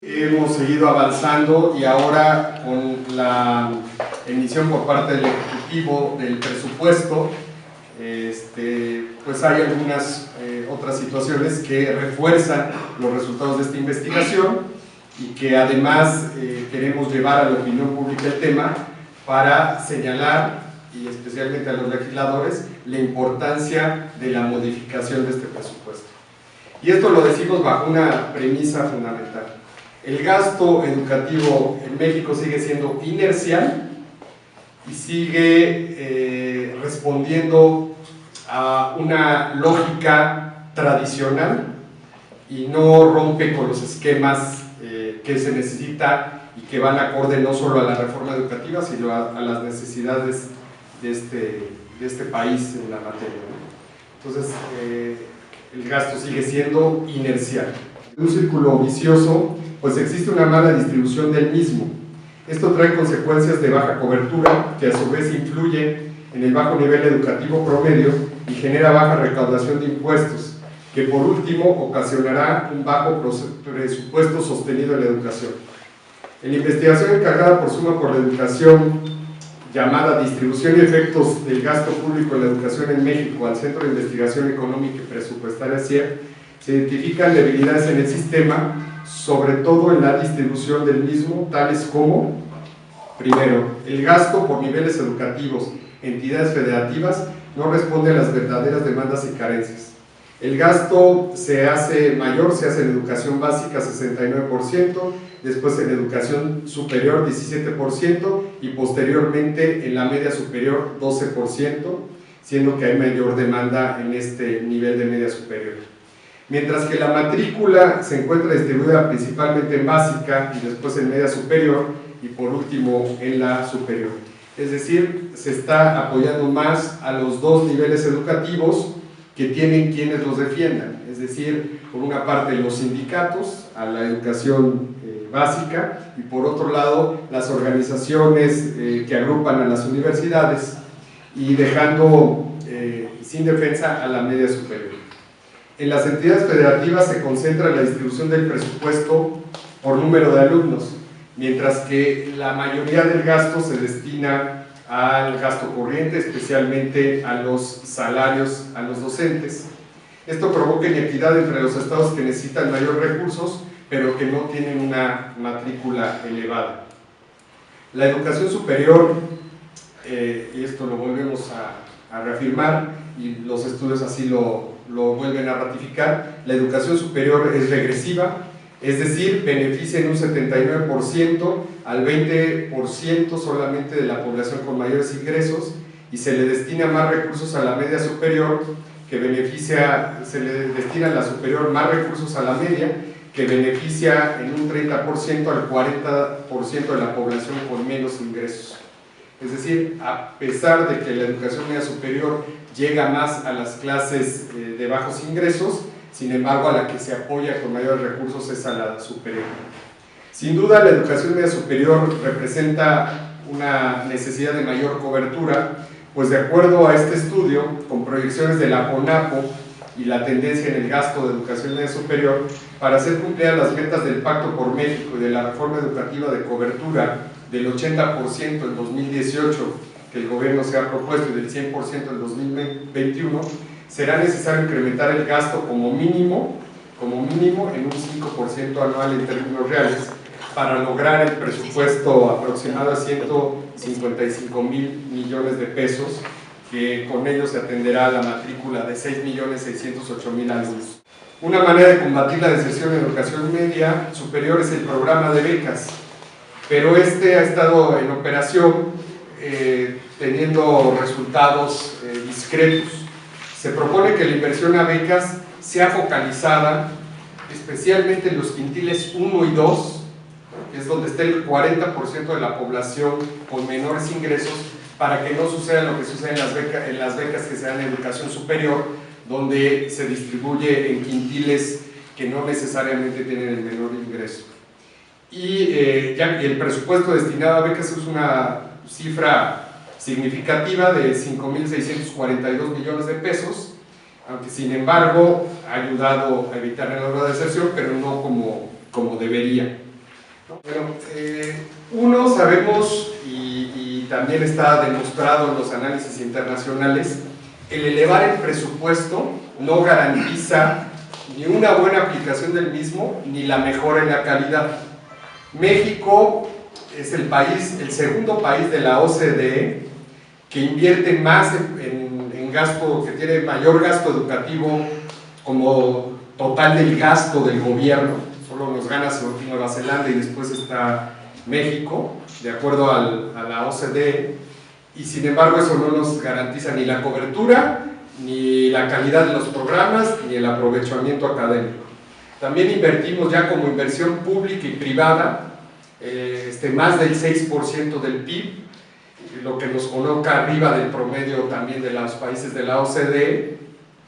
Hemos seguido avanzando y ahora con la emisión por parte del Ejecutivo del presupuesto, pues hay algunas otras situaciones que refuerzan los resultados de esta investigación y que además queremos llevar a la opinión pública el tema para señalar, y especialmente a los legisladores, la importancia de la modificación de este presupuesto. Y esto lo decimos bajo una premisa fundamental. El gasto educativo en México sigue siendo inercial y sigue respondiendo a una lógica tradicional y no rompe con los esquemas que se necesita y que van acorde no solo a la reforma educativa, sino a las necesidades de este país en la materia, ¿no? Entonces, el gasto sigue siendo inercial. Un círculo vicioso, pues existe una mala distribución del mismo. Esto trae consecuencias de baja cobertura, que a su vez influye en el bajo nivel educativo promedio y genera baja recaudación de impuestos, que por último ocasionará un bajo presupuesto sostenido en la educación. En la investigación encargada por Suma por la Educación, llamada Distribución y Efectos del Gasto Público en la Educación en México, al Centro de Investigación Económica y Presupuestaria CIEP, se identifican debilidades en el sistema, sobre todo en la distribución del mismo, tales como: primero, el gasto por niveles educativos, entidades federativas, no responde a las verdaderas demandas y carencias. El gasto se hace mayor, se hace en educación básica 69%, después en educación superior 17% y posteriormente en la media superior 12%, siendo que hay mayor demanda en este nivel de media superior. Mientras que la matrícula se encuentra distribuida principalmente en básica y después en media superior y por último en la superior. Es decir, se está apoyando más a los dos niveles educativos que tienen quienes los defiendan. Es decir, por una parte los sindicatos a la educación básica y por otro lado las organizaciones que agrupan a las universidades y dejando sin defensa a la media superior. En las entidades federativas se concentra la distribución del presupuesto por número de alumnos, mientras que la mayoría del gasto se destina al gasto corriente, especialmente a los salarios a los docentes. Esto provoca inequidad entre los estados que necesitan mayores recursos, pero que no tienen una matrícula elevada. La educación superior, y esto lo volvemos a reafirmar, y los estudios así lo vuelven a ratificar, la educación superior es regresiva, es decir, beneficia en un 79% al 20% solamente de la población con mayores ingresos y se le destina más recursos a la media superior, se le destina a la superior más recursos a la media, que beneficia en un 30% al 40% de la población con menos ingresos. Es decir, a pesar de que la educación media superior llega más a las clases de bajos ingresos, sin embargo a la que se apoya con mayores recursos es a la superior. Sin duda la educación media superior representa una necesidad de mayor cobertura, pues de acuerdo a este estudio, con proyecciones de la CONAPO y la tendencia en el gasto de educación media superior, para hacer cumplidas las metas del Pacto por México y de la reforma educativa de cobertura del 80% en 2018 que el gobierno se ha propuesto y del 100% en 2021, será necesario incrementar el gasto como mínimo en un 5% anual en términos reales para lograr el presupuesto aproximado a 155,000 millones de pesos, que con ello se atenderá a la matrícula de 6,608,000 alumnos. Una manera de combatir la deserción en educación media superior es el programa de becas, pero este ha estado en operación teniendo resultados discretos. Se propone que la inversión a becas sea focalizada especialmente en los quintiles 1 y 2, que es donde está el 40% de la población con menores ingresos, para que no suceda lo que sucede en las becas que se dan en educación superior, donde se distribuye en quintiles que no necesariamente tienen el menor ingreso. Y el presupuesto destinado a becas es una cifra significativa de 5,642 millones de pesos, aunque sin embargo ha ayudado a evitar la deserción, pero no como debería. Bueno, uno, sabemos y también está demostrado en los análisis internacionales, el elevar el presupuesto no garantiza ni una buena aplicación del mismo ni la mejora en la calidad. México es el segundo país de la OCDE que invierte más en gasto, que tiene mayor gasto educativo como total del gasto del gobierno. Solo nos gana Nueva Zelanda y después está México, de acuerdo a la OCDE, y sin embargo eso no nos garantiza ni la cobertura, ni la calidad de los programas, ni el aprovechamiento académico. También invertimos ya como inversión pública y privada más del 6% del PIB, lo que nos coloca arriba del promedio también de los países de la OCDE,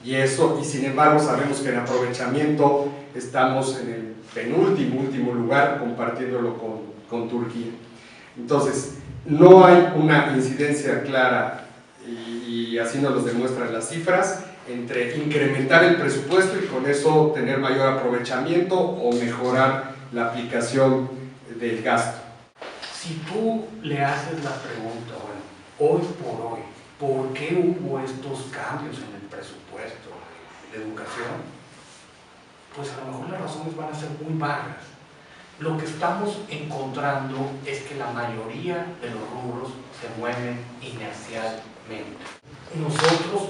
y sin embargo sabemos que en aprovechamiento estamos en el último lugar, compartiéndolo con Turquía. Entonces, no hay una incidencia clara, y así nos lo demuestran las cifras, entre incrementar el presupuesto y con eso tener mayor aprovechamiento o mejorar la aplicación del gasto. Si tú le haces la pregunta, bueno, hoy por hoy, ¿por qué hubo estos cambios en el presupuesto de educación? Pues a lo mejor las razones van a ser muy vagas. Lo que estamos encontrando es que la mayoría de los rubros se mueven inercialmente. Nosotros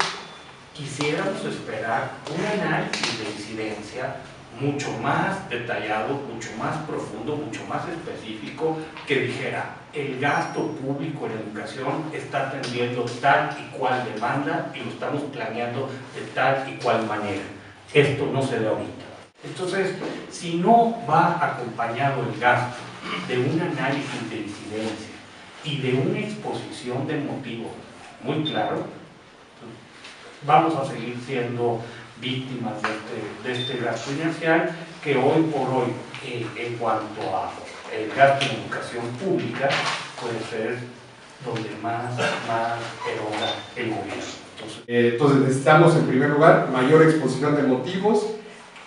quisiéramos esperar un análisis de incidencia mucho más detallado, mucho más profundo, mucho más específico, que dijera, el gasto público en educación está atendiendo tal y cual demanda y lo estamos planeando de tal y cual manera. Esto no se ve ahorita. Entonces, si no va acompañado el gasto de un análisis de incidencia y de una exposición de motivos muy claro, vamos a seguir siendo víctimas de este gasto inercial que hoy por hoy, en cuanto a el gasto en educación pública, puede ser donde más eroga el gobierno. Entonces necesitamos en primer lugar mayor exposición de motivos,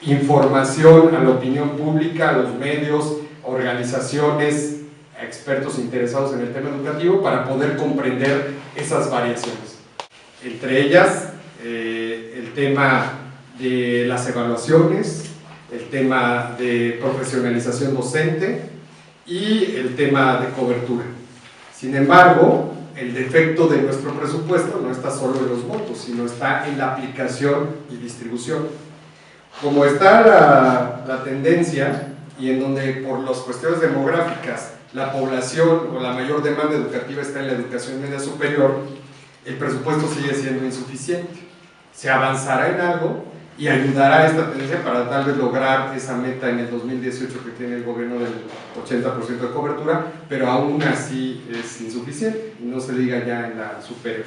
información a la opinión pública, a los medios, organizaciones, expertos interesados en el tema educativo para poder comprender esas variaciones. Entre ellas, el tema de las evaluaciones, el tema de profesionalización docente y el tema de cobertura. Sin embargo, el defecto de nuestro presupuesto no está solo en los montos, sino está en la aplicación y distribución. Como está la tendencia, y en donde por las cuestiones demográficas la población o la mayor demanda educativa está en la educación media superior, el presupuesto sigue siendo insuficiente. Se avanzará en algo y ayudará a esta tendencia para tal vez lograr esa meta en el 2018 que tiene el gobierno del 80% de cobertura, pero aún así es insuficiente, y no se diga ya en la superior.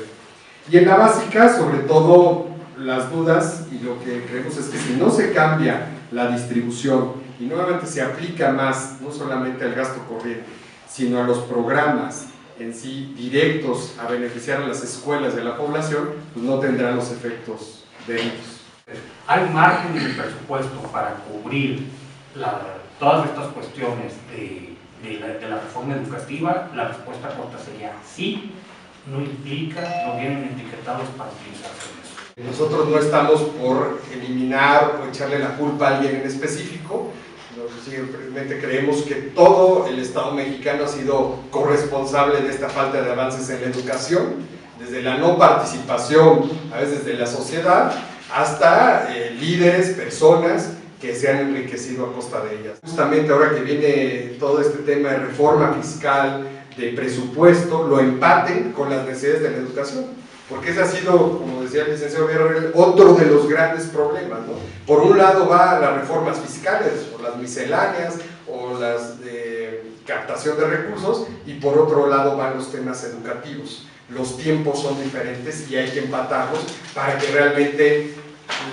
Y en la básica, sobre todo, las dudas, y lo que creemos es que si no se cambia la distribución y nuevamente se aplica más, no solamente al gasto corriente, sino a los programas en sí directos a beneficiar a las escuelas de la población, pues no tendrán los efectos debidos. ¿Hay margen en el presupuesto para cubrir todas estas cuestiones de la reforma educativa? La respuesta corta sería sí, no implica, no vienen etiquetados para utilizarse en eso. Nosotros no estamos por eliminar o echarle la culpa a alguien en específico. Simplemente creemos que todo el Estado mexicano ha sido corresponsable de esta falta de avances en la educación, desde la no participación, a veces de la sociedad, hasta líderes, personas que se han enriquecido a costa de ellas. Justamente ahora que viene todo este tema de reforma fiscal, de presupuesto, lo empaten con las necesidades de la educación. Porque ese ha sido, como decía el licenciado Villarreal, otro de los grandes problemas, ¿no? Por un lado va las reformas fiscales, o las misceláneas, o las de captación de recursos, y por otro lado van los temas educativos. Los tiempos son diferentes y hay que empatarlos para que realmente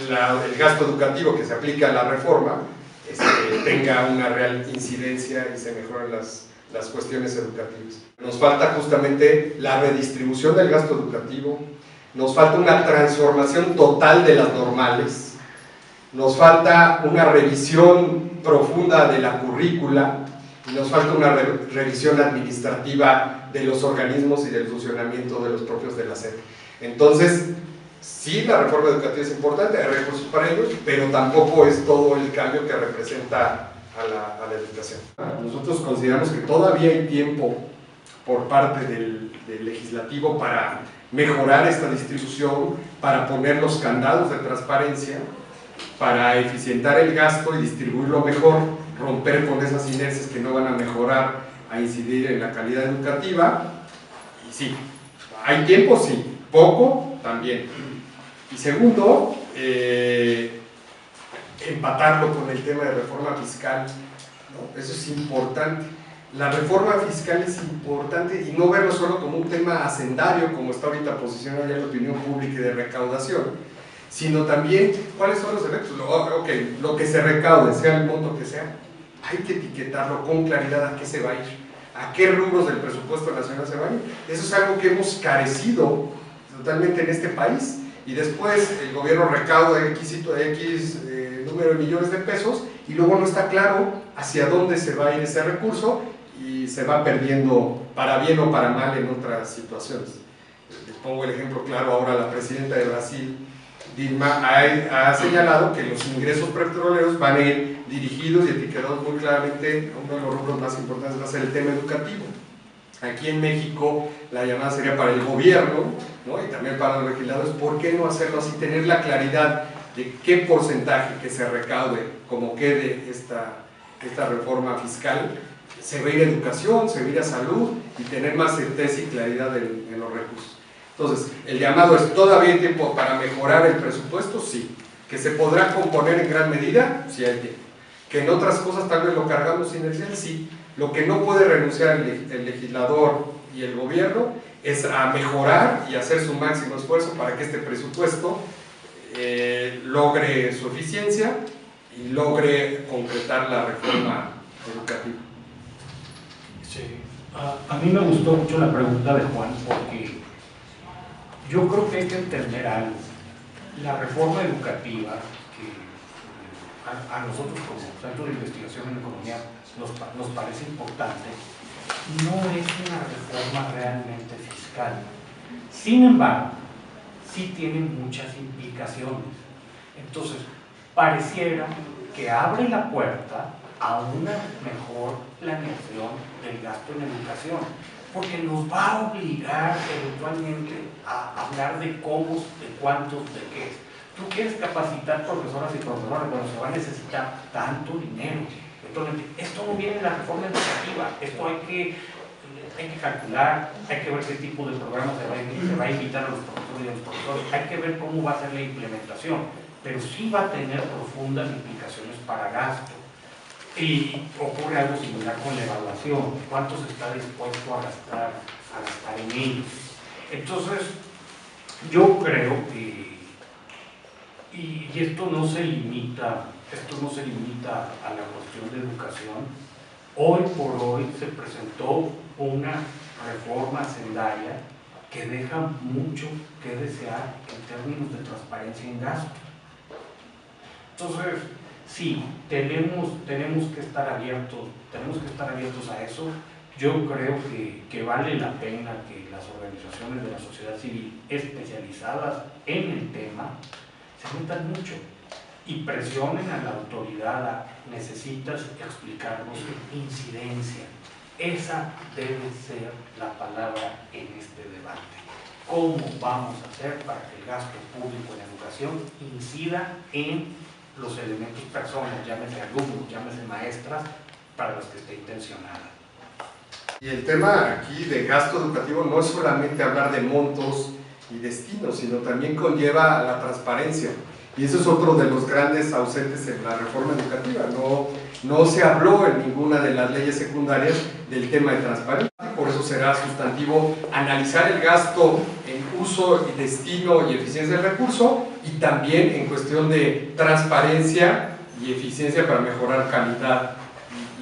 el gasto educativo que se aplica a la reforma tenga una real incidencia y se mejoren las cuestiones educativas. Nos falta justamente la redistribución del gasto educativo, nos falta una transformación total de las normales, nos falta una revisión profunda de la currícula, nos falta una revisión administrativa de los organismos y del funcionamiento de los propios de la SEP. Entonces, sí, la reforma educativa es importante, hay recursos para ellos, pero tampoco es todo el cambio que representa a la educación. Nosotros consideramos que todavía hay tiempo por parte del legislativo para mejorar esta distribución, para poner los candados de transparencia, para eficientar el gasto y distribuirlo mejor, romper con esas inercias que no van a mejorar, a incidir en la calidad educativa. Y sí, hay tiempo, sí, poco también. Y segundo, empatarlo con el tema de reforma fiscal, ¿no? Eso es importante. La reforma fiscal es importante y no verlo solo como un tema hacendario, como está ahorita posicionado ya en la opinión pública y de recaudación, sino también cuáles son los efectos. Lo que se recaude, sea el monto que sea, hay que etiquetarlo con claridad a qué se va a ir, a qué rubros del presupuesto nacional se va a ir. Eso es algo que hemos carecido totalmente en este país, y después el gobierno recauda X número de millones de pesos y luego no está claro hacia dónde se va a ir ese recurso y se va perdiendo para bien o para mal en otras situaciones. Les pongo el ejemplo claro, ahora la presidenta de Brasil, Dilma, ha señalado que los ingresos petroleros van a ir dirigidos y etiquetados muy claramente. Uno de los rubros más importantes va a ser el tema educativo. Aquí en México la llamada sería para el gobierno, ¿no? Y también para los legisladores. ¿Por qué no hacerlo así? Tener la claridad de qué porcentaje que se recaude, como quede esta reforma fiscal, se va a ir a educación, se va a ir a salud, y tener más certeza y claridad en los recursos. Entonces, el llamado es: ¿todavía hay tiempo para mejorar el presupuesto? Sí. ¿Que se podrá componer en gran medida? Sí hay tiempo. ¿Que en otras cosas tal vez lo cargamos inercial? Sí. Lo que no puede renunciar el legislador y el gobierno es a mejorar y hacer su máximo esfuerzo para que este presupuesto logre su eficiencia y logre concretar la reforma educativa. Sí. A mí me gustó mucho la pregunta de Juan, porque yo creo que hay que entender algo. La reforma educativa, que a nosotros como Centro de Investigación en Economía nos parece importante, no es una reforma realmente fiscal. Sin embargo, sí tiene muchas implicaciones. Entonces, pareciera que abre la puerta a una mejor planeación del gasto en educación, porque nos va a obligar eventualmente a hablar de cómo, de cuántos, de qué. Tú quieres capacitar profesoras y profesores, bueno, se va a necesitar tanto dinero. Entonces, esto no viene de la reforma educativa, esto hay que calcular, hay que ver qué tipo de programas se va a invitar a los profesores y a los profesores, hay que ver cómo va a ser la implementación, pero sí va a tener profundas implicaciones para gasto. Y ocurre algo similar con la evaluación, cuánto se está dispuesto a gastar en ellos. Entonces, yo creo que, y esto no se limita a la cuestión de educación, hoy por hoy se presentó una reforma hacendaria que deja mucho que desear en términos de transparencia en gasto. Entonces, sí, tenemos que estar abiertos a eso. Yo creo que vale la pena que las organizaciones de la sociedad civil especializadas en el tema se metan mucho y presionen a la autoridad. Necesitas explicarnos incidencia. Esa debe ser la palabra en este debate. ¿Cómo vamos a hacer para que el gasto público en educación incida en los elementos personas, llámese alumnos, llámese maestras, para los que esté intencionada? Y el tema aquí de gasto educativo no es solamente hablar de montos y destinos, sino también conlleva la transparencia. Y eso es otro de los grandes ausentes en la reforma educativa. No se habló en ninguna de las leyes secundarias del tema de transparencia. Por eso será sustantivo analizar el gasto en uso y destino y eficiencia del recurso, y también en cuestión de transparencia y eficiencia para mejorar calidad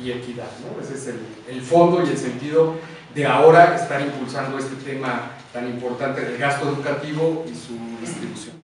y equidad, ¿no? Ese es el fondo y el sentido de ahora estar impulsando este tema tan importante del gasto educativo y su distribución.